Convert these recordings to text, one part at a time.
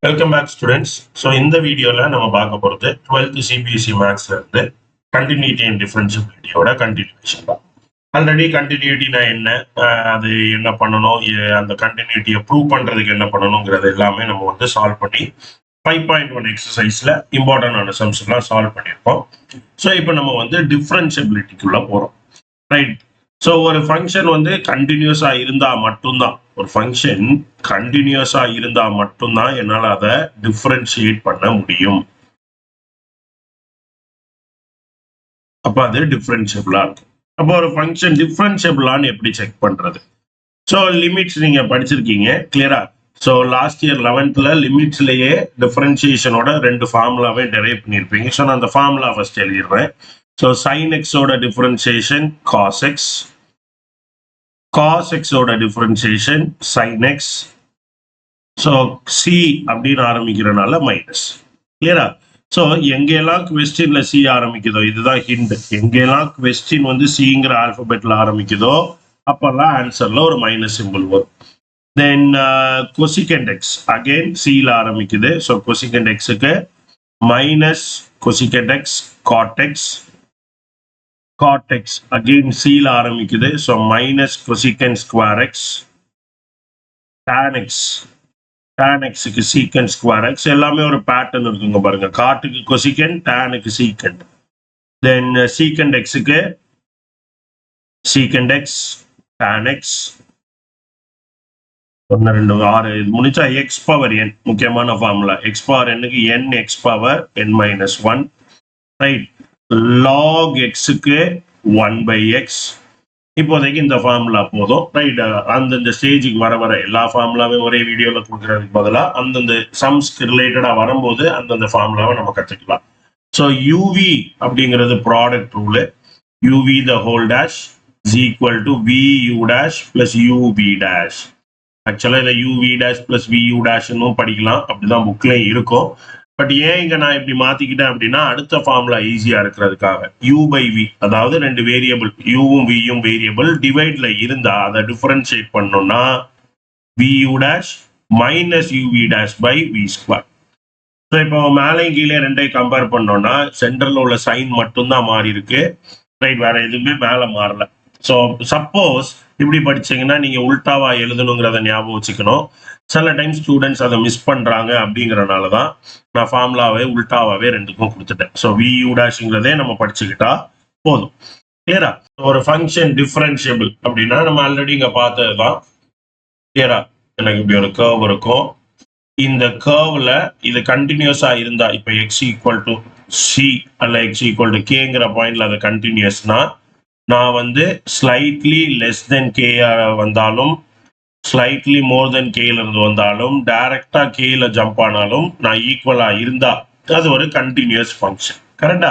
Welcome back students. So இந்த வீடியோவில் நம்ம பார்க்க போகிறது 12th சிபிஎஸ்சி மேக்ஸ்ல இருந்து கண்டினியூட்டி அண்ட் டிஃபரன்ஷியபிலிட்டியோட கண்டினியூஷன் தான். ஆல்ரெடி கண்டினியூட்டினா என்ன, அது என்ன பண்ணணும், அந்த கண்டினியூட்டியை ப்ரூவ் பண்ணுறதுக்கு என்ன பண்ணணுங்கிறது எல்லாமே நம்ம வந்து சால்வ் பண்ணி 5.1 எக்ஸசைஸில் இம்பார்ட்டன்டான சம்ஸ்லாம் சால்வ் பண்ணியிருக்கோம். ஸோ இப்போ நம்ம வந்து டிஃபரன்ஷியபிலிட்டிக்குள்ளே போகிறோம், ரைட்? ஸோ ஒரு ஃபங்க்ஷன் வந்து கண்டினியூஸா இருந்தா மட்டும்தான், ஒரு ஃபங்க்ஷன் கண்டினியூஸா இருந்தா மட்டும்தான் என்னால் அதை டிஃபரன்ஷியேட் பண்ண முடியும். அப்ப அது டிஃபரன்ஷியபிளா இருக்கும். அப்போ ஒரு ஃபங்க்ஷன் டிஃபரன்ஷியபிளான்னு எப்படி செக் பண்றது? ஸோ லிமிட்ஸ் நீங்க படிச்சிருக்கீங்க கிளியரா. ஸோ லாஸ்ட் இயர் 11th லிமிட்ஸ்லயே டிஃபரன்ஷியேஷனோட 2 ஃபார்முலாவே டெரைவ் பண்ணியிருப்பீங்க. ஸோ நான் அந்த ஃபார்முலா ஃபர்ஸ்ட் எழுதிடுறேன். ஸோ sin x ஓட differentiation cos x, cos x ஓட differentiation sin x. So C அப்படின்னு ஆரம்பிக்கிறனால மைனஸ், கிளியரா? ஸோ எங்கெல்லாம் கொஸ்டின்ல சி ஆரம்பிக்குதோ, இதுதான் ஹிண்ட், எங்கெல்லாம் கொஸ்டின் வந்து சிங்கிற ஆல்பபெட்ல ஆரம்பிக்குதோ அப்பெல்லாம் ஆன்சர்ல ஒரு மைனஸ் சிம்பிள் வரும். தென் கொசிகண்ட் எக்ஸ் அகெயின் சில ஆரம்பிக்குது. ஸோ கொசிகண்ட் எக்ஸுக்கு minus cosecant X cot X, cot x again cல ஆரம்பிக்குது. So minus cosecant square X, tan x, tan xக்கு சீக்கண்ட் ஸ்கொயர் எக்ஸ். எல்லாமே ஒரு பேட்டர்ன் இருக்குங்க பாருங்க. காட்டுக்கு கொசிகண்ட், டேனுக்கு சீக்கண்ட். தென் சீக்கண்ட் எக்ஸுக்கு சீக்கண்ட் எக்ஸ், tan x. 1 2 6 இது முடிச்சா எக்ஸ் பவர் என், முக்கியமான ஃபார்முலா. எக்ஸ் பவர் என்னுக்கு என் X power N minus 1, right? log xக்கு 1/x. இப்போதைக்கு இந்த ஃபார்முலா போதும், ரைட்? அந்தந்த ஸ்டேஜுக்கு வர வர எல்லா ஃபார்முலாவையும் ஒரே வீடியோவில் கொடுக்குறதுக்கு பதிலாக அந்தந்த சம்ஸ்க்கு ரிலேட்டடாக வரும்போது அந்தந்த ஃபார்முலாவை நம்ம கற்றுக்கலாம். ஸோ யூவி அப்படிங்கிறது product rule. UV the whole dash is equal to view dash plus UV dash. ஆக்சுவலாக இதை யூவி டேஷ் பிளஸ் வியூ டேஷ்னும் படிக்கலாம், அப்படிதான் புக்லேயும் இருக்கும். பட் ஏன் இங்க நான் இப்படி மாத்திக்கிட்டேன் அப்படின்னா, அடுத்த ஃபார்முலா ஈஸியா இருக்கிறதுக்காக யூ பை வி, அதாவது 2 வேரியபிள் யூவும் வியும் வேரியபிள் டிவைட்ல இருந்தா அதை டிஃபரன்ஷியேட் பண்ணோம்னா v u dash minus u v dash by v square. So இப்போ மேலையும் கீழே 2ஐயும் கம்பேர் பண்ணோம்னா சென்டர்ல உள்ள சைன் மட்டும்தான் மாறி இருக்கு, ரைட்? வேற எதுவுமே மேலே மாறல. ஸோ சப்போஸ் இப்படி படிச்சீங்கன்னா நீங்க உல்டாவா எழுதணுங்கிறத ஞாபகம் வச்சுக்கணும். சில டைம் ஸ்டூடெண்ட்ஸ் அதை மிஸ் பண்றாங்க, அப்படிங்கறனால தான் நான் ஃபார்முலாவே உல்டாவாவே 2க்கும் கொடுத்துட்டேன். ஸோ வியூ டேஷ்ங்கிறதே நம்ம படிச்சுக்கிட்டா போதும், கிளியரா? ஒரு ஃபங்க்ஷன் டிஃபரன்ஷியபிள் அப்படின்னா நம்ம ஆல்ரெடி இங்க பார்த்தது தான், கிளியரா? எனக்கு இப்படி ஒரு கர்வ் இருக்கும். இந்த கர்வ்ல இது கண்டினியூஸா இருந்தா, இப்போ எக்ஸ் ஈக்குவல் டு சி அல்ல எக்ஸ் ஈக்குவல் டு கேங்கிற பாயிண்ட்ல அது கண்டினியூஸ்னா, நான் வந்து ஸ்லைட்லி லெஸ் தென் கே வந்தாலும் ஸ்லைட்லி மோர் தென் கேல இருந்து வந்தாலும் டைரக்டா கேல ஜம்ப் ஆனாலும் நான் ஈக்குவலா இருந்தா அது ஒரு கண்டினியூஸ் ஃபங்க்ஷன், கரெக்டா?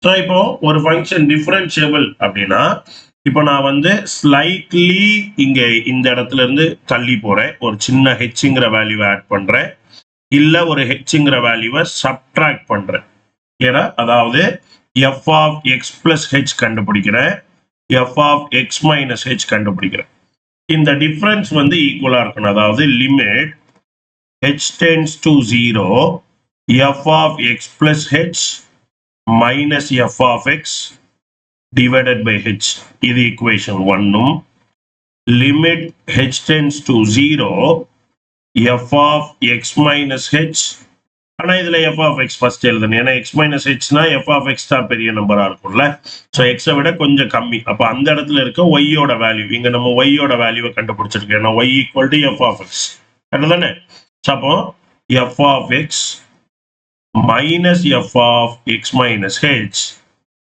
ஸோ இப்போ ஒரு ஃபங்க்ஷன் டிஃபரன்ஷியபிள் அப்படின்னா, இப்போ நான் வந்து ஸ்லைட்லி இங்க இந்த இடத்துல இருந்து தள்ளி போறேன், ஒரு சின்ன ஹெச்ங்கிற வேல்யூவை ஆட் பண்றேன், இல்ல ஒரு ஹெச்ங்கிற வேல்யூவை சப்ட்ராக்ட் பண்றேன், கிளியரா? அதாவது F of X plus H கண்டுபிடிக்கிறேன், F of X minus H கண்டுபிடிக்கிறேன். இந்த டிஃபரன்ஸ் வந்து ஈக்குவலா இருக்கணும். அதாவது limit h tends to 0 f of X plus H minus F of X divided by H, இது equation 1. Limit h tends to 0 f of X minus H, ஆனா இதுல F of X first எழுதணும், ஏன்னா X minus ஹெச்னா F of X தான் பெரிய நம்பரா இருக்கும்ல. ஸோ எக்ஸை விட கொஞ்சம் கம்மி. அப்போ அந்த இடத்துல இருக்க ஒய்யோட வேல்யூ, இங்க நம்ம ஒய்யோட வேல்யூவை கண்டுபிடிச்சிருக்கோம், ஏன்னா Y equal to F of X, correct தானே? ஸோ அப்போ F of X minus F of X minus H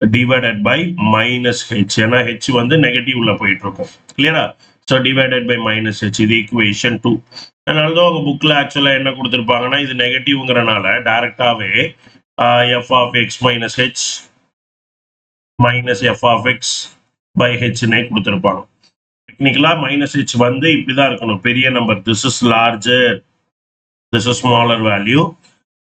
divided by minus H, ஏன்னா ஹெச் வந்து நெகட்டிவ்ல போயிட்டு இருக்கும், கிளியரா? So divided by minus H, இது ஈக்குவேஷன் 2. அதனாலதான் உங்க புக்ல ஆக்சுவலா என்ன கொடுத்துருப்பாங்கன்னா, இது நெகட்டிவ்ங்கிறனால டைரக்டாவே F of X minus H minus F of X by ஹெச்னே கொடுத்துருப்பாங்க. டெக்னிக்கலா மைனஸ் ஹெச் வந்து இப்படிதான் இருக்கணும், பெரிய number, this is larger, this is smaller value.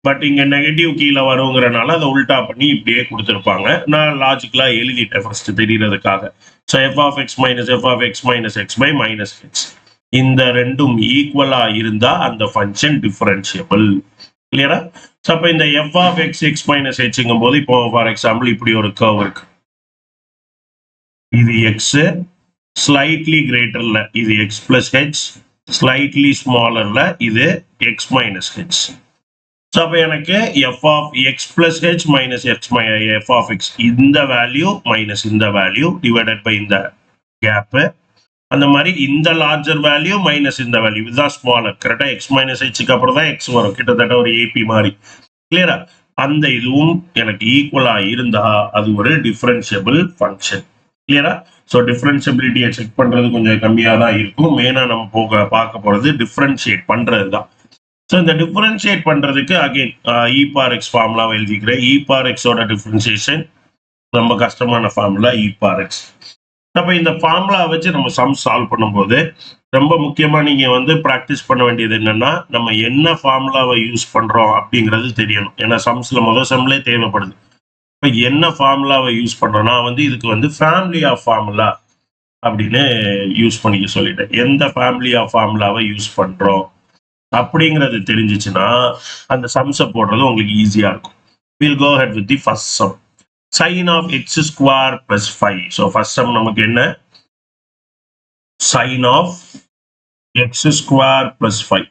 But இங்க நெகட்டிவ் கீழே வருங்கிறனால அதை உல்டா பண்ணி இப்படியே கொடுத்துருப்பாங்க. நான் லாஜிக்கலா எழுதிட்டேன் ஃபர்ஸ்ட் தெரியறதுக்காக. So F of X minus F of X minus X by minus H. இந்த ரெண்டும் ஈக்குவலா இருந்தா அந்த ஃபங்க்ஷன் டிஃபரன்ஷியபிள். கிளியரா? ஸோ அப்போ இந்த F of X X minus ஹெச்ங்கும் போது இப்போ ஃபார் எக்ஸாம்பிள் இப்படி ஒரு கர்வ் இருக்கு. இது எக்ஸ் ஸ்லைட்லி கிரேட்டர்ல இது எக்ஸ் பிளஸ் ஹெச், ஸ்லைட்லி ஸ்மாலர்ல இது எக்ஸ் மைனஸ் ஹெச். ஸோ அப்போ எனக்கு f of X plus H minus F of x இந்த வேல்யூ மைனஸ் இந்த வேல்யூ டிவைடட் பை இந்த கேப்பு. அந்த மாதிரி இந்த லார்ஜர் வேல்யூ மைனஸ் இந்த வேல்யூ இதுதான் ஸ்மாலர். கரெக்டா எக்ஸ் மைனஸ் ஹெச்சுக்கு அப்புறம் தான் எக்ஸ் வரும், கிட்டத்தட்ட ஒரு ஏபி மாதிரி. கிளியரா? அந்த இதுவும் எனக்கு ஈக்குவலா இருந்தா அது ஒரு டிஃபரன்ஷியபிள் ஃபங்க்ஷன். கிளியரா? ஸோ டிஃபரன்ஷியபிலிட்டியை செக் பண்றது கொஞ்சம் கம்மியாக தான் இருக்கும். மெயினாக நம்ம பார்க்க போறது டிஃபரன்ஷியேட் பண்றது தான். ஸோ இந்த டிஃபரன்ஷியேட் பண்றதுக்கு அகைன் இ பார் எக்ஸ் ஃபார்முலாவை எழுதிக்கிறேன். இ பார் எக்ஸோட டிஃபரன்ஷியேஷன் ரொம்ப கஷ்டமான ஃபார்முலா இ பார் எக்ஸ். அப்போ இந்த ஃபார்முலா வச்சு நம்ம சம் சால்வ் பண்ணும்போது ரொம்ப முக்கியமாக நீங்கள் வந்து ப்ராக்டிஸ் பண்ண வேண்டியது என்னன்னா, நம்ம என்ன ஃபார்முலாவை யூஸ் பண்ணுறோம் அப்படிங்கிறது தெரியணும். ஏன்னா சம்ஸில் முதல் சம்லே தேவைப்படுது. இப்போ என்ன ஃபார்முலாவை யூஸ் பண்ணுறோம், நான் வந்து இதுக்கு வந்து ஃபேமிலி ஆஃப் ஃபார்முலா அப்படின்னு யூஸ் பண்ணிக்க சொல்லிட்டேன். எந்த ஃபேமிலி ஆஃப் ஃபார்முலாவை யூஸ் பண்ணுறோம் அப்படிங்கிறது தெரிஞ்சிச்சுன்னா அந்த சம்ஸை போடுறது உங்களுக்கு ஈஸியாக இருக்கும். Will go ahead with the first sum. sin of x square plus 5. So first sum நமக்கு என்ன? sin of x square plus 5.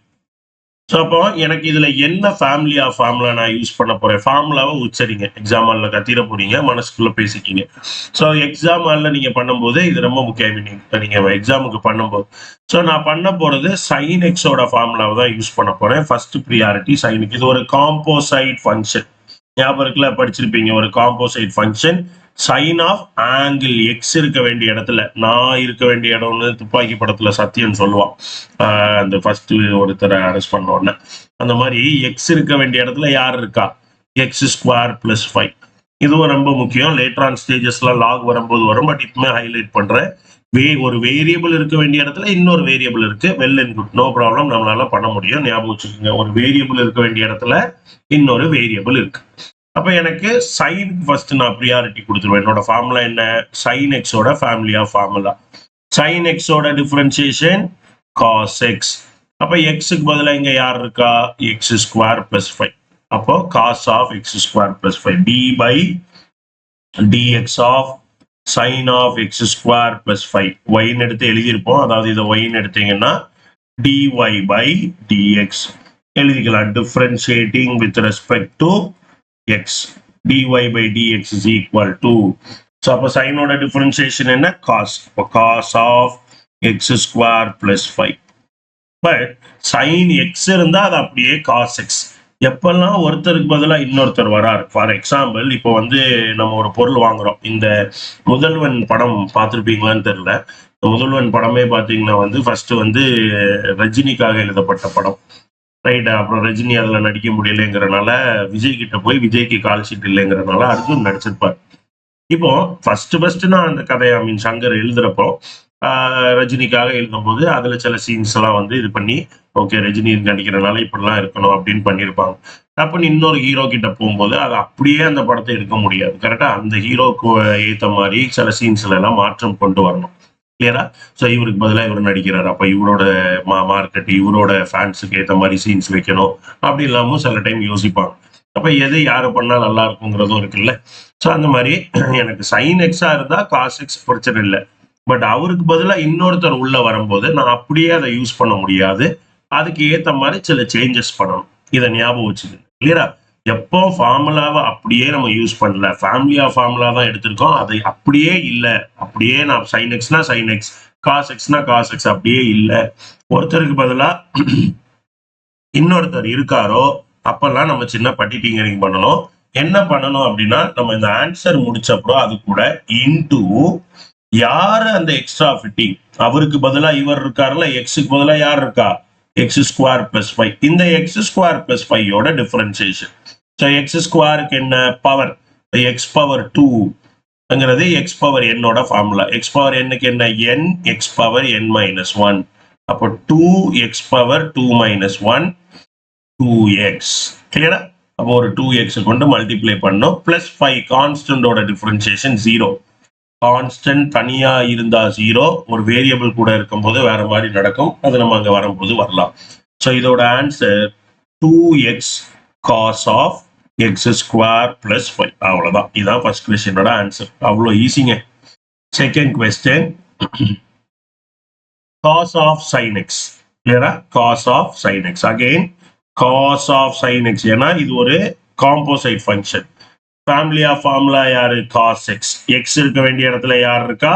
So அப்போ எனக்கு இதுல என்ன ஃபேமிலி ஆஃப் ஃபார்முலா நான் யூஸ் பண்ண போறேன்? ஃபார்முலாவை உச்சரிங்க, எக்ஸாம் ஹாலில் கத்திர போறீங்க, மனசுக்குள்ள பேசிக்கிங்க. ஸோ எக்ஸாம் ஹாலில் நீங்க பண்ணும்போது இது ரொம்ப முக்கியம். நீங்க எக்ஸாமுக்கு பண்ணும்போது ஸோ நான் பண்ண போறது சைன் எக்ஸோட ஃபார்முலாவை தான் யூஸ் பண்ண போறேன். ஃபர்ஸ்ட் ப்ரியாரிட்டி சைனுக்கு. இது ஒரு காம்போசைட் ஃபங்க்ஷன், ஞாபகம் இருக்குல்ல, படிச்சிருப்பீங்க. ஒரு composite function sine of angle X இருக்க வேண்டிய இடத்துல, நான் இருக்க வேண்டிய இடம்னு துப்பாக்கி படத்துல சத்தியம் சொல்லுவான். அந்த ஃபர்ஸ்ட் ஒருத்தரை அரெஸ்ட் பண்ண உடனே அந்த மாதிரி எக்ஸ் இருக்க வேண்டிய இடத்துல யார் இருக்கா? X square plus 5. இதுவும் ரொம்ப முக்கியம். லேட்டர் ஆன் ஸ்டேஜஸ்ல லாக் வரும்போது வரும், பட் இப்பவுமே ஹைலைட் பண்றேன். ஒரு வேரியபிள் இருக்க வேண்டிய இடத்துல இன்னொரு வேரியபிள் இருக்கு. Well and good, no problem, நம்மளால பண்ண முடியும். ஞாபகம் வச்சுக்கோங்க, ஒரு வேரியபிள் இருக்க வேண்டிய இடத்துல இன்னொரு வேரியபிள் இருக்கு. அப்ப எனக்கு சைன் ஃபர்ஸ்ட் நான் ப்ரியாரிட்டி கொடுத்துருவேன். என்னோட ஃபார்முலா என்ன? சைன் எக்ஸோட ஃபேமிலி ஆஃப் ஃபார்முலா. சைன் எக்ஸோட டிஃபரன்சியேஷன் காஸ் எக்ஸ். அப்ப எக்ஸுக்கு பதிலாக இங்க யார் இருக்கா? X square plus 5. அப்போ cos of x square plus 5 d by dx of sin of x square plus 5. yன்னு எடுத்து எழுதியிருப்போம். அதாவது இதை yன்னு எடுத்தீங்கன்னா dy by dx எழுதிக்கலாம். Differentiating with respect to x, dy by dx is equal to. So அப்போ சைனோட டிஃபரன்ஷியேஷன் என்ன? காஸ். இப்போ cos of x square plus 5. But sine x இருந்தால் அது அப்படியே காஸ் எக்ஸ். எப்பெல்லாம் ஒருத்தருக்கு பதிலாக இன்னொருத்தர் வராரு, ஃபார் எக்ஸாம்பிள் இப்போ வந்து நம்ம ஒரு பொருள் வாங்குறோம். இந்த முதல்வன் படம் பார்த்துருப்பீங்களான்னு தெரியல. முதல்வன் படமே பார்த்தீங்கன்னா வந்து ஃபர்ஸ்ட் வந்து ரஜினிக்காக எழுதப்பட்ட படம், ரைட்? அப்புறம் ரஜினி அதில் நடிக்க முடியலைங்கிறனால விஜய் கிட்ட போய் விஜய்க்கு கால் ஷீட் இல்லைங்கிறனால அர்ஜுன் நடிச்சிருப்பார். இப்போ ஃபர்ஸ்ட் நான் அந்த கதையை சங்கர் எழுதுறப்போ ரஜினிக்காக எழுதும் போது அதுல சில சீன்ஸ் எல்லாம் வந்து இது பண்ணி ஓகே ரஜினி நடிக்கிறனால இப்படிலாம் இருக்கணும் அப்படின்னு பண்ணியிருப்பாங்க. அப்ப இன்னொரு ஹீரோ கிட்ட போகும்போது அது அப்படியே அந்த படத்தை எடுக்க முடியாது. கரெக்டா? அந்த ஹீரோக்கு ஏத்த மாதிரி சில சீன்ஸ்ல எல்லாம் மாற்றம் கொண்டு வரணும். கிளியரா? ஸோ இவருக்கு பதிலாக இவர் நடிக்கிறாரு, அப்ப இவரோட மார்க்கெட் இவரோட ஃபேன்ஸுக்கு ஏற்ற மாதிரி சீன்ஸ் வைக்கணும் அப்படி இல்லாமல் சில டைம் யோசிப்பாங்க. அப்ப எது யாரு பண்ணா நல்லா இருக்குங்கிறதும் இருக்குல்ல. ஸோ அந்த மாதிரி எனக்கு சைன் எக்ஸா இருந்தா காஸ் எக்ஸ் பிரச்சனை இல்லை. பட் அவருக்கு பதிலாக இன்னொருத்தர் உள்ள வரும்போது நான் அப்படியே அதை யூஸ் பண்ண முடியாது. அதுக்கு ஏற்ற மாதிரி சில சேஞ்சஸ் பண்ணணும். இதை ஞாபகம் வச்சுக்கோங்க. கிளியரா? எப்போ ஃபார்முலாவை அப்படியே நம்ம யூஸ் பண்ணல, ஃபேமிலி ஆஃப் ஃபார்முலா தான் எடுத்திருக்கோம், அதை அப்படியே இல்லை, அப்படியே நான் சைன் எக்ஸ்னா சைன் எக்ஸ், காஸ் எக்ஸ்னா காஸ் எக்ஸ் அப்படியே இல்லை, ஒருத்தருக்கு பதிலாக இன்னொருத்தர் இருக்காரோ அப்பெல்லாம் நம்ம சின்ன பட்டி டிங்கரிங் பண்ணணும். என்ன பண்ணணும் அப்படின்னா, நம்ம இந்த ஆன்சர் முடிச்சப்பறம் அது கூட இன்டூ யாரு அந்த எக்ஸ்ட்ரா ஃபிட்டிங், அவருக்கு பதிலாக இவர் இருக்காருல்ல, எக்ஸுக்கு பதிலாக யார் இருக்கா? X square plus 5. இந்த எக்ஸ் ஸ்கொயர் பிளஸ் 5யோட டிஃபரன்சியேஷன். ஸோ எக்ஸ் ஸ்கொயருக்கு என்ன பவர்? எக்ஸ் பவர் 2ங்கிறது எக்ஸ் பவர் என்னோட ஃபார்முலா. எக்ஸ் பவர் என்னக்கு என்ன? N X power N minus 1. அப்போ 2x பவர் 2 மைனஸ் 1 2x. கிளியரா? அப்போ ஒரு 2x கொண்டு மல்டிப்ளை பண்ணோம். Plus 5 கான்ஸ்டன்டோட differentiation 0. கான்ஸ்டன்ட் தனியா இருந்தா 0, ஒரு வேரியபிள் கூட இருக்கும்போது வேற மாதிரி நடக்கும். அது நம்ம அங்க வரும்போது வரலாம். ஸோ இதோட answer 2x cos of x square plus 5. அவ்வளவுதான். இதான் ஃபர்ஸ்ட் கொஸ்டினோட ஆன்சர். அவ்வளோ ஈஸிங்க. செகண்ட் கொஸ்டின், cos of sin x. கிளியரா? cos of sin x. Again cos of sin x. ஏன்னா இது ஒரு composite function. Family of formula யாரு? cos x. x இருக்க வேண்டிய இடத்துல யார் இருக்கா?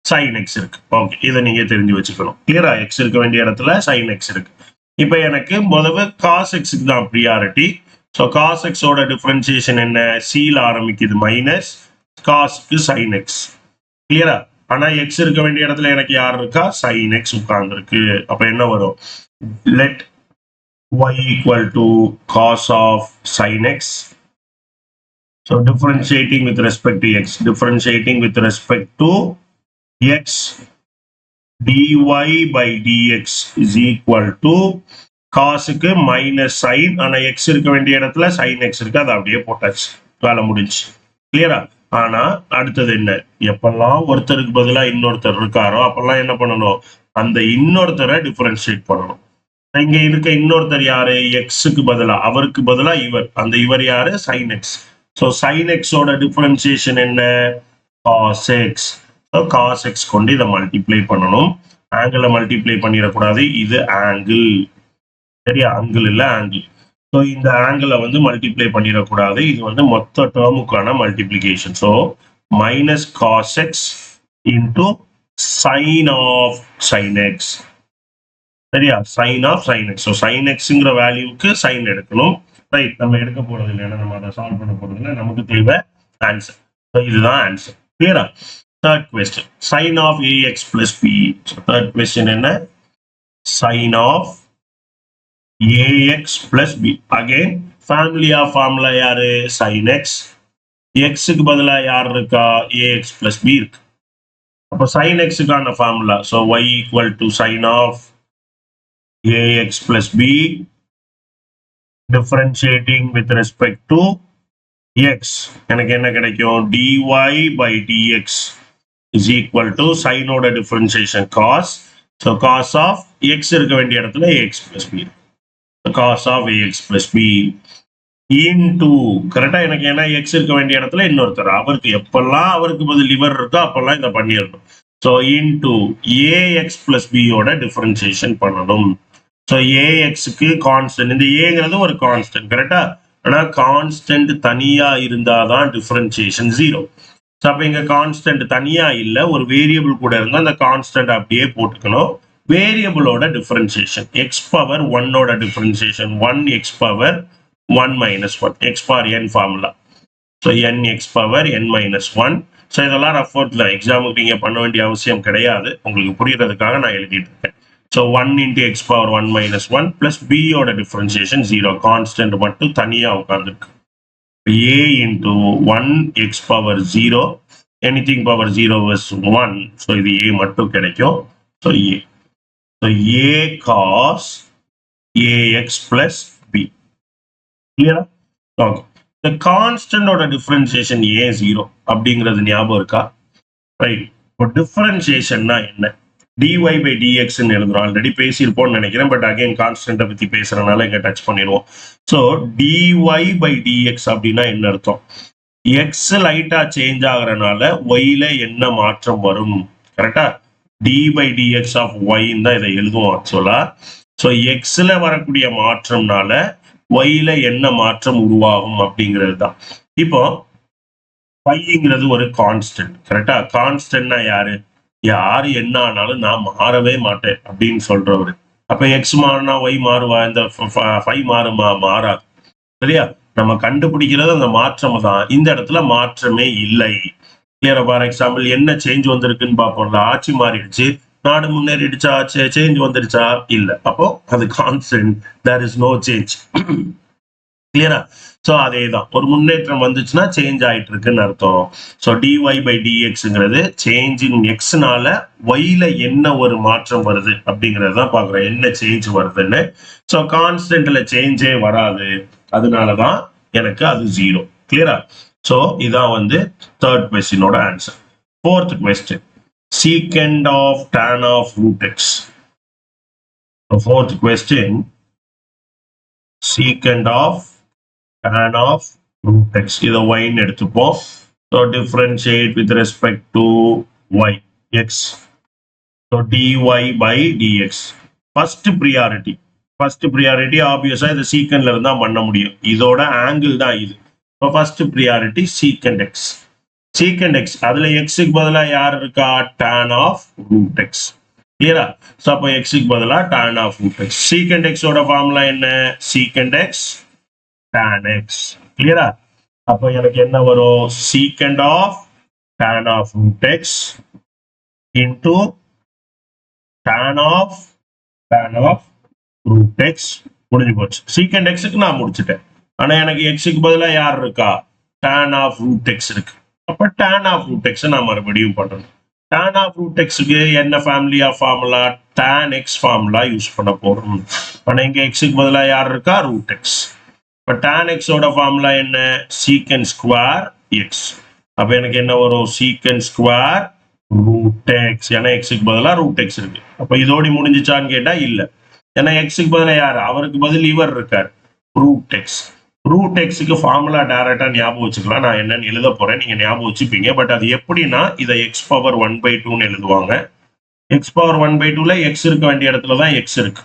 sin x இருக்கு. ஓகே, இதை நீங்க தெரிஞ்சு வச்சுக்கணும். கிளியரா? x இருக்க வேண்டிய இடத்துல sin x இருக்கு. இப்போ எனக்கு முதல்ல cos x தான் ப்ரியாரிட்டி. ஸோ cos x ஓட டிஃபரன்சியேஷன் என்ன? c-ல ஆரம்பிக்குது, மைனஸ் cos-க்கு sin x. கிளியரா? ஆனா x இருக்க வேண்டிய இடத்துல எனக்கு யார் இருக்கா? sin x உட்கார்ந்துருக்கு. அப்ப என்ன வரும்? let y equal to cos of sin x. So differentiating with respect to x, differentiating with respect to x, dy by dx is equal to cosக்கு மைனஸ் sin. ஆனா x இருக்க வேண்டிய இடத்துல sin x இருக்கு, அது அப்படியே போட்டாச்சு, வேலை முடிஞ்சு. கிளியரா? ஆனா அடுத்தது என்ன? எப்பெல்லாம் ஒருத்தருக்கு பதிலா இன்னொருத்தர் இருக்காரோ அப்பெல்லாம் என்ன பண்ணணும்? அந்த இன்னொருத்தரை டிஃபரன்ஷியேட் பண்ணணும். இங்க இருக்க இன்னொருத்தர் யாரு? எக்ஸுக்கு பதிலா, அவருக்கு பதிலா இவர். அந்த இவர் யாரு? sin x. So sin x ஓட டிஃபரன்சியேஷன் என்ன? cos x. So cos x கொண்டு இதை மல்டிப்ளை பண்ணணும். ஆங்கிளை மல்டிப்ளை பண்ணிடக்கூடாது, இது ஆங்கிள். சரியா? ஆங்கிள் இல்ல, ஆங்கிள். ஸோ இந்த ஆங்கிளை வந்து மல்டிப்ளை பண்ணிடக்கூடாது, இது வந்து மொத்த டேர்முக்கான multiplication. So minus cos x into sin of sin x. சரியா? sin of sin x. So sin xங்கிற வேல்யூக்கு sin எடுக்கணும். ரைட், நம்ம எடுக்க போறது இல்லை, ஏன்னா நம்ம அதை சால்வ் பண்ண போறது இல்லை. நமக்கு தேவை ஆன்சர். ஸோ இதுதான் ஆன்சர். கிளியரா? Third question, sin of ax plus b. Third question என்ன? sin of ax plus b. Again family of formula யாரு? sin x. எக்ஸுக்கு பதிலா யார் இருக்கா? ax plus b இருக்கு. அப்போ sin xக்கான formula, so y equal to sin of ax plus b, differentiating with respect to x, எனக்கு என்ன கிடைக்கும்? dy by dx is equal to sin ஓட differentiation cos. so cos of x இருக்க வேண்டிய இடத்துல ax plus b, cos of ax plus b into, கரெக்டா? எனக்கு ஏன்னா x இருக்க வேண்டிய இடத்துல இன்னொருத்தர், அவருக்கு எப்பெல்லாம் அவருக்கு பதில் இவர் இருக்கோ அப்பெல்லாம் இதை பண்ணிடணும். So into ax plus b ஓட டிஃபரன்சியேஷன் பண்ணணும். ஸோ ஏஎக்ஸுக்கு கான்ஸ்டன்ட், இந்த ஏங்கிறது ஒரு கான்ஸ்டன்ட், கரெக்டா? ஆனால் கான்ஸ்டன்ட் தனியா இருந்தாதான் டிஃபரன்சியேஷன் 0. ஸோ அப்போ இங்க கான்ஸ்டன்ட் தனியா இல்லை, ஒரு வேரியபிள் கூட இருந்தால் அந்த கான்ஸ்டன்ட் அப்படியே போட்டுக்கணும். வேரியபிளோட டிஃபரன்சியேஷன் எக்ஸ் பவர் 1ஓட differentiation 1 x power 1 minus 1, x power n formula. So n x power n minus 1. So இதெல்லாம் ரஃபோர்ட்ல எக்ஸாமுக்கு நீங்க பண்ண வேண்டிய அவசியம் கிடையாது, உங்களுக்கு புரியறதுக்காக நான் எழுதிட்டு இருக்கேன். So 1 into x power 1 minus 1 plus b ஓட differentiation 0, constant மட்டும் தனியா உட்கார்ந்துருக்கு. a into 1 x power 0, anything power 0 is 1, so இது a மட்டும் கிடைக்கும். So a, so a cos ax plus b. Clear? Okay. The constant ஓட differentiation a 0 அப்படிங்கிறது ஞாபகம் இருக்கா? ரைட். இப்போ டிஃபரன்சியேஷன்னா என்ன? dy by dx எழுதுறோம், ஆல்ரெடி பேசியிருப்போம்னு நினைக்கிறேன், பட் அகைன் கான்ஸ்டன்ட்டை பத்தி பேசுறதுனால இங்க டச் பண்ணிடுவோம். ஸோ dy by dx அப்படின்னா என்ன அர்த்தம்? x லைட்டா சேஞ்ச் ஆகுறதுனால y-ல என்ன மாற்றம் வரும்? கரெக்டா? dy by dx of y தான் இதை எழுதுவோம் ஆக்சுவலா. ஸோ x-ல வரக்கூடிய மாற்றம்னால y-ல என்ன மாற்றம் உருவாகும் அப்படிங்கிறது தான். இப்போ y-ங்கிறது ஒரு கான்ஸ்டன்ட், கரெக்டா? கான்ஸ்டன்ட்னா யாரு? யாரு என்ன ஆனாலும் நான் மாறவே மாட்டேன் அப்படின்னு சொல்றவரு. அப்ப எக்ஸ் மாறினா ஒய் மாறுவா? இந்த 5 மாறுமா? மாறாது. சரியா? நம்ம கண்டுபிடிக்கிறது அந்த மாற்றம் தான். இந்த இடத்துல மாற்றமே இல்லை. கிளியரா? ஃபார் எக்ஸாம்பிள் என்ன சேஞ்ச் வந்திருக்குன்னு பார்ப்போம்ல. ஆட்சி மாறிடுச்சு, நாடு முன்னேறிடுச்சா? சேஞ்ச் வந்துருச்சா? இல்ல. அப்போ அது constant, there is no change. கிளியரா? ஸோ அதே தான், ஒரு முன்னேற்றம் வந்துச்சுன்னா சேஞ்ச் ஆயிட்டு இருக்குன்னு அர்த்தம். ஸோ dy by dxங்கிறது சேஞ்ச் இன் எக்ஸ்னால ஒய்ல என்ன ஒரு மாற்றம் வருது அப்படிங்கிறது தான் பார்க்குறோம், என்ன சேஞ்ச் வருதுன்னு. ஸோ கான்ஸ்டன்ட்ல சேஞ்சே வராது, அதனாலதான் எனக்கு அது 0. கிளியரா? ஸோ இதான் வந்து தேர்ட் கொஸ்டினோட answer. Fourth question, secant of tan of root x. So fourth question, secant of tan of root x. இதை y ன்னு எடுத்துப்போம். So differentiate with respect to y, x. So dy by dx. First priority obviously இது secantல இருந்தா பண்ண முடியும். இதோட angle தான் இது. So first priority secant x. Secant x, அதுல x க்கு பதிலா யார் இருக்கா? tan of root x. கிளியரா? So அப்போ x க்கு பதிலா tan of root x. Secant x ஓட ஃபார்முலா என்ன? Secant x tan x. கிளியரா? அப்போ எனக்கு என்ன வரும்? Secant of tan of root x into tan of root x. முடிஞ்சு போச்சு. Secant x க்கு நான் முடிச்சிட்டேன். ஆனா எனக்கு x க்கு பதிலா யார் இருக்கா? tan of root x இருக்கு. அப்ப tan of root x நான் மறுபடியும் பண்றேன். tan of root x க்கு என்ன family of formula? tan x formula use பண்ண போறோம். ஆனா இங்க x க்கு பதிலா யார் இருக்கா? root x. இப்ப tan x ஓட ஃபார்முலா என்ன? secant square x. அப்ப எனக்கு என்ன வரும்? secant square root x. ஏன்னா x க்கு பதிலா root x இருக்கு. அப்ப இதோட முடிஞ்சிச்சான்னு கேட்டா இல்ல. ஏன்னா x க்கு பதிலா யார்? அவருக்கு பதில் இவர் இருக்கார், root x. ரூட் எக்ஸுக்கு ஃபார்முலா டைரக்டா ஞாபகம் வச்சுக்கலாம். நான் என்னன்னு எழுத போறேன், நீங்க ஞாபகம் வச்சுப்பீங்க. பட் அது எப்படின்னா இதை எக்ஸ் பவர் 1/2 எழுதுவாங்க. எக்ஸ் பவர் 1/2ல எக்ஸ் இருக்க வேண்டிய இடத்துல தான் எக்ஸ் இருக்கு.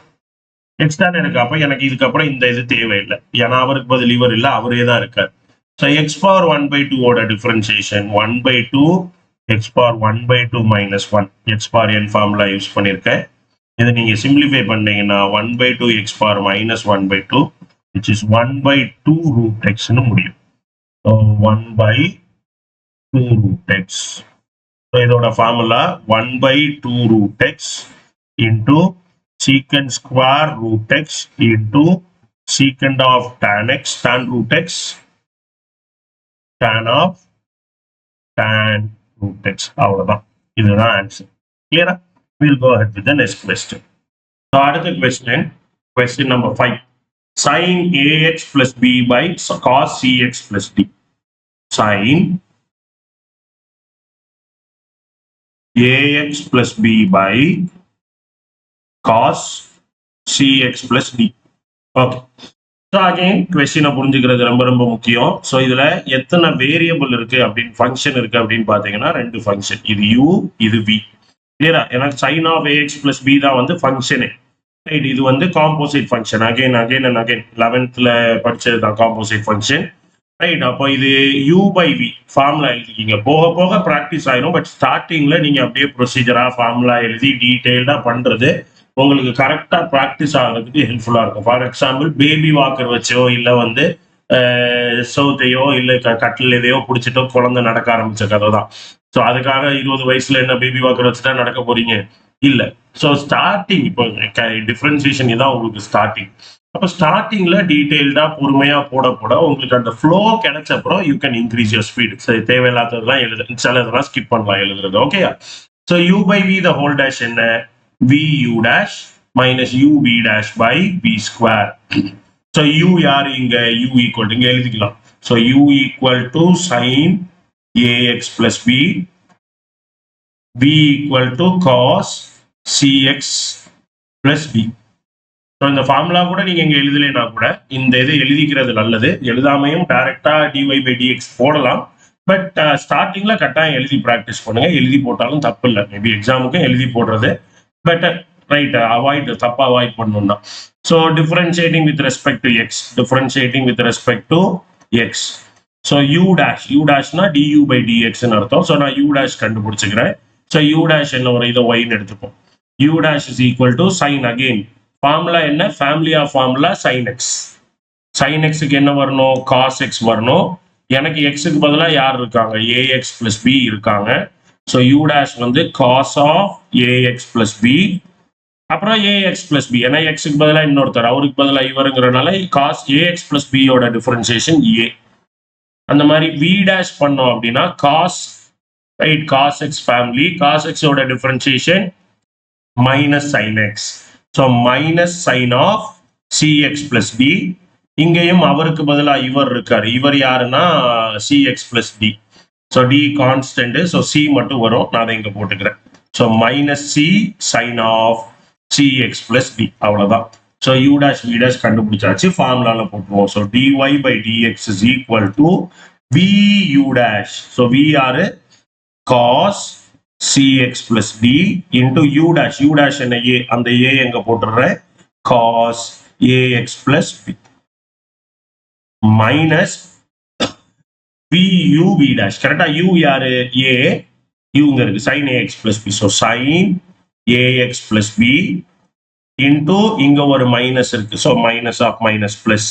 எக்ஸ் தானே இருக்கு. அப்ப எனக்கு இதுக்கப்புறம் இந்த இது தேவையில்லை. ஏன்னா அவருக்கு பதில் இவர் இல்லை, அவரே தான் இருக்கார். ஸோ எக்ஸ் பவர் 1/2 ஓட differentiation 1/2 X power 1/2 minus 1 x power n formula use பண்ணியிருக்கேன். இதை நீங்க சிம்பிளிஃபை பண்ணீங்கன்னா 1/2 X power minus 1/2 which is 1/2 root x ன்னு முடியும். So 1/2 root x. So இதோட formula 1/2 root x into secant square root x into secant of tan x, tan root x, tan of tan root x. அவ்வளவுதான். இதுதான் answer. கிளியரா? We'll go ahead with the next question. So அடுத்த question number 5. Sin ax plus b by cos cx plus d. Sin ax plus b by cos cx plus d. Okay. So again question புரிஞ்சுக்கிறது ரொம்ப ரொம்ப முக்கியம். So இதுல எத்தனை variable இருக்கு அப்படின்னு function இருக்கு அப்படின்னு பாத்தீங்கன்னா 2 ஃபங்க்ஷன். இது u, இது v. கிளியரா? எனக்கு sin of ax plus b தான் வந்து ஃபங்க்ஷனே. ரைட், இது வந்து காம்போசிட் ஃபங்க்ஷன். அகைன் 11th படிச்சது தான் காம்போசிட் ஃபங்க்ஷன். ரைட், அப்போ இது u by v ஃபார்முலா எழுதிக்கிங்க. போக போக ப்ராக்டிஸ் ஆயிரும். பட் ஸ்டார்டிங்ல நீங்க அப்படியே ப்ரொசீஜரா ஃபார்முலா எழுதி டீடைல்டா பண்றது உங்களுக்கு கரெக்டா ப்ராக்டிஸ் ஆகிறதுக்கு ஹெல்ப்ஃபுல்லா இருக்கும். ஃபார் எக்ஸாம்பிள் பேபி வாக்கர் வச்சோ இல்லை வந்து சவுத்தையோ இல்லை கட்டில் எதையோ பிடிச்சிட்டோ குழந்தை நடக்க ஆரம்பிச்ச கதை தான். ஸோ அதுக்காக 20 வயசுல என்ன பேபி வாக்கர் வச்சுட்டா நடக்க போறீங்க? இல்ல. ஸோ ஸ்டார்டிங் இப்போ டிஃபரன்சியேஷன் இதான் உங்களுக்கு ஸ்டார்டிங். அப்போ ஸ்டார்டிங்ல டீடைல்டா பொறுமையா போட போட உங்களுக்கு அந்த ஃப்ளோ கிடைச்ச அப்புறம் you can increase your speed. சரி, தேவையில்லாததெல்லாம் எழுது, சில இதெல்லாம் ஸ்கிப் பண்ணலாம் எழுதுறது. ஓகேயா? So u by v the whole dash என்ன? V u dash minus u v dash by v square. So u யார் இங்க? யூ ஈக்குவல் இங்க எழுதிக்கலாம். So u equal to sine a x plus b, v equal to cos cx plus b. So இந்த formula கூட நீங்க இங்க எழுதலைன்னா கூட இந்த இது எழுதிக்கிறது நல்லது. எழுதாமையும் டைரக்டா dy by dx போடலாம். பட் ஸ்டார்டிங்ல கட்டாயம் எழுதி ப்ராக்டிஸ் பண்ணுங்க. எழுதி போட்டாலும் தப்பு இல்லை. மேபி எக்ஸாமுக்கு எழுதி போடுறது பெட்டர். ரைட், தப்பா அவாய்ட் பண்ணணும்னா. So differentiating with respect to x, differentiating with respect to x. So u டேஷ்னா du by dxன்னு அர்த்தம். ஸோ நான் u டேஷ் கண்டுபிடிச்சுக்கிறேன். ஸோ u டேஷ் என்ன வரும்? இதை ஒய்ன்னு எடுத்துப்போம். u dash is equal to sine. Again formula என்ன? Family of formula sine x. Sine எக்ஸுக்கு என்ன வரணும்? காஸ் எக்ஸ் வரணும். எனக்கு எக்ஸுக்கு பதிலாக யார் இருக்காங்க? ஏஎக்ஸ் பிளஸ் பி இருக்காங்க. ஸோ u டேஷ் வந்து cos of a x plus b, அப்புறம் ஏஎக்ஸ் பிளஸ் பி. ஏன்னா எக்ஸுக்கு பதிலாக இன்னொருத்தர், அவருக்கு பதிலாக இவருங்கிறனால காஸ் ஏஎக்ஸ் பிளஸ் பியோட டிஃபரன்சியேஷன் ஏ. அந்த மாதிரி வி டேஷ் பண்ணோம் அப்படின்னா cos, right, cos x family, cos x ஓட differentiation minus sin x. So minus sin of cx plus d. இங்கேயும் அவருக்கு பதிலா இவர் இருக்காரு. இவர் யாருன்னா cx plus d. So d constant, so c மட்டும் வரும், நான் அதை இங்க போட்டுக்கிறேன். So minus c sine of c x plus d, அவ்வளவுதான். So u dash v dash கண்டுபிடிச்சாச்சு, ஃபார்முலால போட்டுருவோம். So d y by d x is equal to v u dash. So v are cos cx plus d into u dash. u dash என்ன a, அந்த a எங்க போட்டுறேன், cos ax plus b minus v u v dash. கரெக்டா? u யாரு? a, u இங்க இருக்கு, sin ax plus b. so sin ax plus b into இங்க ஒரு மைனஸ் இருக்கு, so minus of minus plus.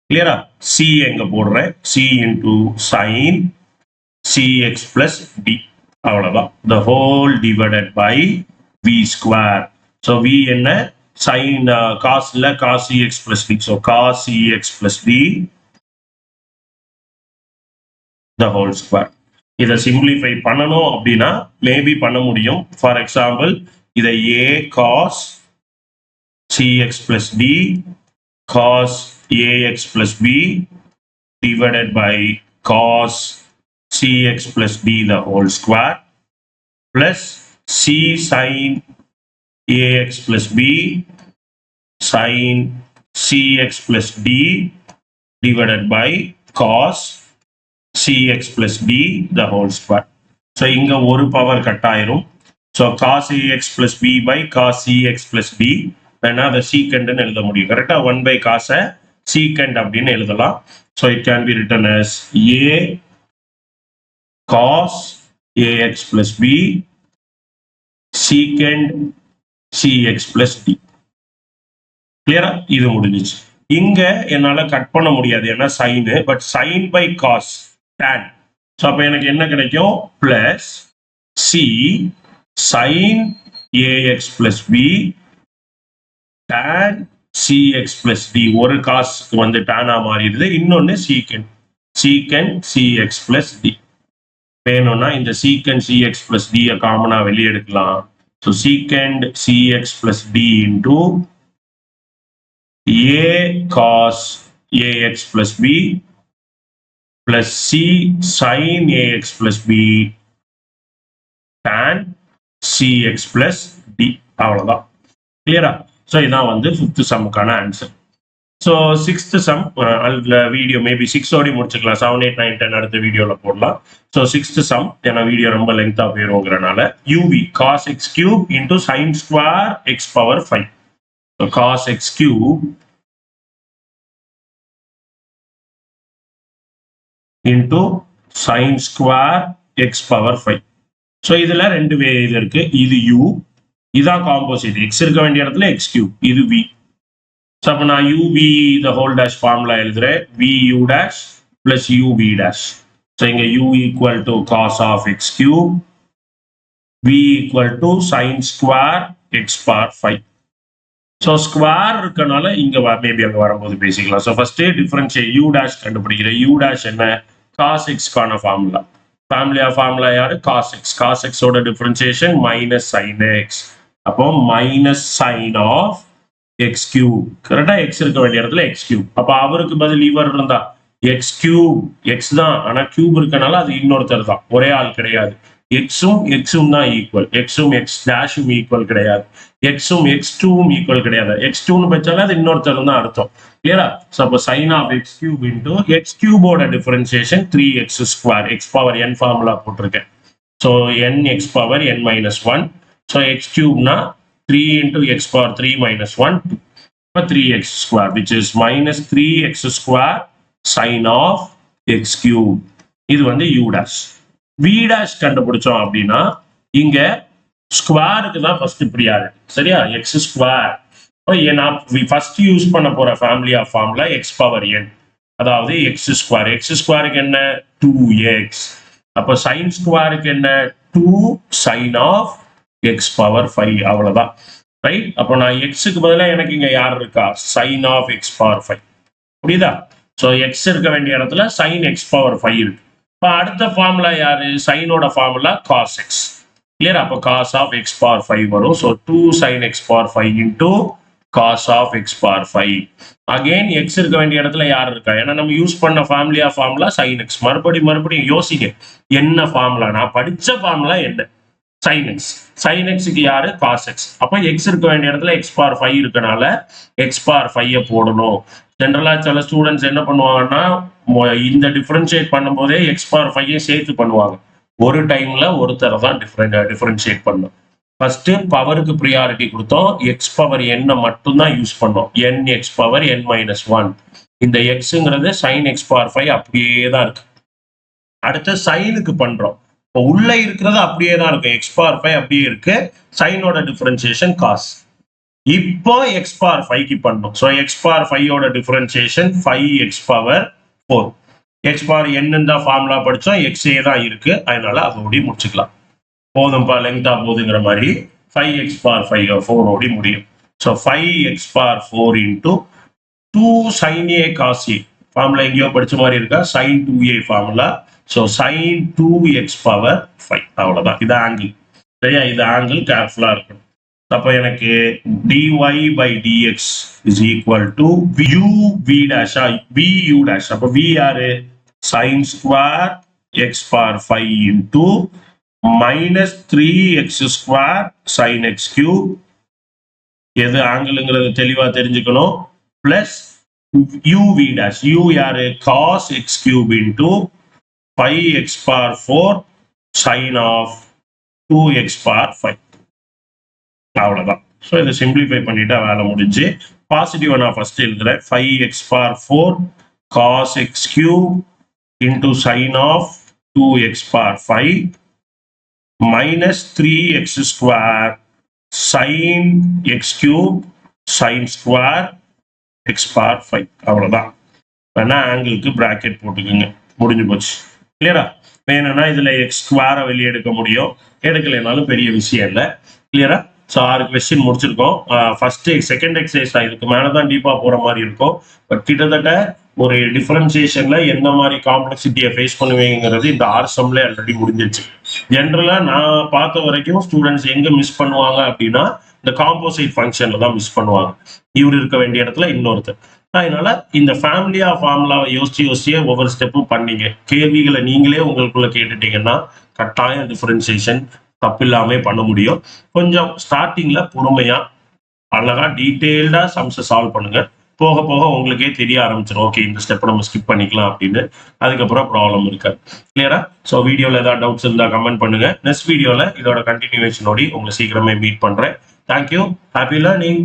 கிளியரா? c எங்க போடுறேன், c into sin cx plus d, அவ்வளவுதான். the whole divided by v square. so v என்ன, sin cos இல்ல, cos cx plus d. so cos cx plus d the whole square. இதை simplify பண்ணணும் அப்படின்னா maybe பண்ண முடியும். ஃபார் எக்ஸாம்பிள் இதை a cos cx plus d cos ax plus b divided by cos cx plus d the whole square plus c sin ax plus b sin cx plus d divided by cos cx plus d the whole square. so இங்க ஒரு power cut ஆயிரும். so cos ax plus b by cos cx plus d வேணா அதை secant எழுத முடியும். கரெக்டா? 1 by cos secant அப்படின்னு எழுதலாம். so it can be written as a cos ax plus b secant cx plus d. கிளியரா? இது முடிஞ்சிச்சு. இங்க என்னால கட் பண்ண முடியாது, ஏன்னா sine, but sine by cos tan. So அப்போ எனக்கு என்ன கிடைக்கும், plus c sine a x plus b tan cx plus d. ஒரு காசுக்கு வந்து டானா மாறிடுது, இன்னொன்னு சீக்கன் cx plus d. வேணும்னா இந்த secant cx plus d காமனா வெளியே எடுக்கலாம். so secant cx plus d into a cos ax plus b plus c sin ax plus b tan cx plus d, அவ்வளவுதான். கிளியரா? ஸோ இதான் வந்து 5th சம்முக்கான answer. So 6th sum video maybe 6ஓடி முடிச்சுக்கலாம், 7, 8, 9, 10 அடுத்த வீடியோவில் போடலாம். ஸோ 6th சம், ஏன்னா வீடியோ ரொம்ப லெங்க்தாக போயிருங்கிறனால u v cos x cube into sine square x power 5. So cos x cube into sine square x power 5. So இதில் ரெண்டு வே இது இருக்கு, இது u, இதான் காம்போசிட், எக்ஸ் இருக்க வேண்டிய இடத்துல எக்ஸ் கியூப், இது v. ஸோ அப்போ நான் uv the whole dash formula எழுதுறேன், vu dash plus uv dash. So இங்கே u equal to cos of x cube, v equal to sine square x power 5. So square இருக்கனால இங்கே maybe அங்கே வரும்போது பேசிக்கலாம். ஸோ ஃபர்ஸ்டே டிஃபரன்ஷியேட் u டேஷ் கண்டுபிடிக்கிறேன். u dash என்ன, காஸ் எக்ஸ்க்கான ஃபார்முலா. ஃபார்முலா யாரு, காஸ் எக்ஸ். காஸ் எக்ஸோட டிஃபரன்சியேஷன் மைனஸ் சைன் எக்ஸ். அப்போ minus sine of x cube. கரெக்டா? எக்ஸ் இருக்க வேண்டிய இடத்துல எக்ஸ் கியூப். அப்ப அவருக்கு பதில் இவர் இருந்தா எக்ஸ் கியூப், எக்ஸ் தான், ஆனா கியூப் இருக்கனால அது இன்னொருத்தர் தான், ஒரே ஆள் கிடையாது. எக்ஸும் தான் ஈக்குவல், எக்ஸும் எக்ஸ் டேஷும் ஈக்குவல் கிடையாது, எக்ஸும் x2ம் ஈக்குவல் கிடையாது. x2ன்னு வச்சாலும் அது இன்னொருத்தர் தான் அர்த்தம். கிளியரா? ஸோ அப்போ sine of x cube into x கியூபோட differentiation 3x square, x power n formula போட்டிருக்கேன். So n x power n minus 1. So x கியூப்னா 3 into x power 3 minus 1, 2. இப்போ 3x square, which is minus 3x square sin of x cube. இது வந்து u dash. v dash கண்டுபிடிச்சோம் அப்படின்னா இங்க ஸ்கொயருக்கு தான் ஃபர்ஸ்ட் ப்ரியாரிட்டி. சரியா? X square. நான் ஃபர்ஸ்ட் யூஸ் பண்ண போற family of formula X power n, அதாவது எக்ஸ் ஸ்கொயர். எக்ஸ் ஸ்கொயருக்கு என்ன, 2x. அப்போ சைன் ஸ்கொயருக்கு என்ன, 2 சைன் ஆஃப் எக்ஸ் பவர் 5, அவ்வளவுதான். ரைட்? அப்போ நான் எக்ஸுக்கு பதிலாக எனக்கு இங்க யார் இருக்கா, சைன் ஆஃப் எக்ஸ் பவர் 5. புரியுதா? ஸோ எக்ஸ் இருக்க வேண்டிய இடத்துல சைன் எக்ஸ் பவர் 5 இருக்கு. இப்போ அடுத்த ஃபார்முலா யாரு, சைனோட ஃபார்முலா காஸ் எக்ஸ். கிளியர்? அப்போ காஸ் ஆஃப் எக்ஸ் பவர் 5 வரும். So 2 sine x power 5 into cos of x power 5. Again x இருக்க வேண்டிய இடத்துல யார் இருக்கா? ஏன்னா நம்ம யூஸ் பண்ண ஃபேமிலியா ஃபார்முலா sin x. மறுபடியும் யோசிங்க, என்ன ஃபார்முலா? நான் படிச்ச ஃபார்முலா என்ன? sin x. sin x-க்கு யாரு? cos x. அப்ப x இருக்க வேண்டிய இடத்துல x power 5 இருக்கனால x power 5 போடணும். ஜெனரலா சில ஸ்டூடெண்ட்ஸ் என்ன பண்ணுவாங்கன்னா, இந்த டிஃபரன்ஷியேட் பண்ணும்போதே x power 5 சேர்த்து பண்ணுவாங்க. ஒரு டைம்ல ஒருத்தர தான் டிஃபரன்ஷியேட் பண்ணும். ஃபர்ஸ்ட் பவருக்கு ப்ரியாரிட்டி கொடுத்தோம், எக்ஸ் பவர் n மட்டும் தான் யூஸ் பண்ணோம். n x power n minus 1. இந்த எக்ஸுங்கிறது sin x பவர் 5 அப்படியே தான் இருக்கு. அடுத்து சைனுக்கு பண்றோம். இப்போ உள்ள இருக்கிறது அப்படியே தான் இருக்கு, x பவர் 5 அப்படியே இருக்கு. சைனோட டிஃபரன்சியேஷன் காஸ். இப்போ x பவர் 5க்கு பண்ணோம். ஸோ x பவர் 5ஓட differentiation 5x power 4. x power n தான் ஃபார்முலா படிச்சோம், xே தான் இருக்கு, அதனால அதோட முடிச்சுக்கலாம். போதும்பா, லெங்தா போதுங்கிற மாதிரி 5x பவர் 4 ஓடி முடியும். So 5x power 4 into 2 sin a cos a. Formula எங்கேயோ படிச்ச மாதிரி இருக்கா? sin 2a formula. So sin 2x power 5. அவ்வளோதான். இது ஆங்கிள். சரியா? இது ஆங்கிள் கேர்ஃபுல்லா இருக்கணும். அப்போ எனக்கு dy by dx is equal to uv dash vu dash. அப்போ v யாரு? sin square x power 5 into minus 3x square sin x cube. எது ஆங்கிள்ங்கிறது தெளிவா தெரிஞ்சுக்கணும். Plus uv dash. u யாரு? cos x cube into 5x power 4 sin of 2x power 5. அவ்வளவுதான். So இதை simplify பண்ணிட்டா வேலை முடிஞ்சு. பாசிட்டிவ் நான் ஃபர்ஸ்ட் எழுதுறேன். 5x power 4 cos x cube into sin of 2x power 5 minus 3x square sin x cube sin square x power 5. அவ்வளவுதான். வேணா ஆங்கிளுக்கு bracket போட்டுக்கோங்க, முடிஞ்சு போச்சு. கிளியரா? வேணும்னா இதுல x ஸ்கொயரை வெளியே எடுக்க முடியும், எடுக்கலைனாலும் பெரிய விஷயம் இல்லை. கிளியரா? ஸோ 6 கொஸ்டின் முடிச்சிருக்கோம். ஃபர்ஸ்ட் செகண்ட் எக்ஸசைஸ் இதுக்கு மேலதான் டீப்பா போற மாதிரி இருக்கும். பட் கிட்டத்தட்ட ஒரு டிஃபரன்சியேஷன்ல எந்த மாதிரி காம்ப்ளெக்சிட்டியை ஃபேஸ் பண்ணுவீங்கிறது இந்த 6 சம்ல ஆல்ரெடி முடிஞ்சிருச்சு. ஜென்ரலா நான் பார்த்த வரைக்கும் ஸ்டூடெண்ட்ஸ் எங்க மிஸ் பண்ணுவாங்க அப்படின்னா, இந்த காம்போசைட் ஃபங்க்ஷன்ல தான் மிஸ் பண்ணுவாங்க. இவர் இருக்க வேண்டிய இடத்துல இன்னொருத்தர். அதனால இந்த ஃபேமிலியா ஃபார்முலாவை யோசிச்சு ஒவ்வொரு ஸ்டெப்பும் பண்ணீங்க. கேள்விகளை நீங்களே உங்களுக்குள்ள கேட்டுட்டீங்கன்னா கட்டாயம் டிஃபரன்சியேஷன் தப்பில்லாம பண்ண முடியும். கொஞ்சம் ஸ்டார்டிங்ல பொறுமையா அழகா டீட்டெயில்டா சம்ஸை சால்வ் பண்ணுங்க. போக போக உங்களுக்கே தெரிய ஆரம்பிச்சிடும், ஓகே இந்த ஸ்டெப் நம்ம ஸ்கிப் பண்ணிக்கலாம் அப்படின்னு. அதுக்கப்புறம் ப்ராப்ளம் இருக்காது. கிளியரா? ஸோ வீடியோவில் ஏதாவது டவுட்ஸ் இருந்தால் கமெண்ட் பண்ணுங்க. நெக்ஸ்ட் வீடியோவில் இதோட கண்டினியூவேஷனோட உங்களை சீக்கிரமே மீட் பண்றேன். தேங்க்யூ. Happy learning.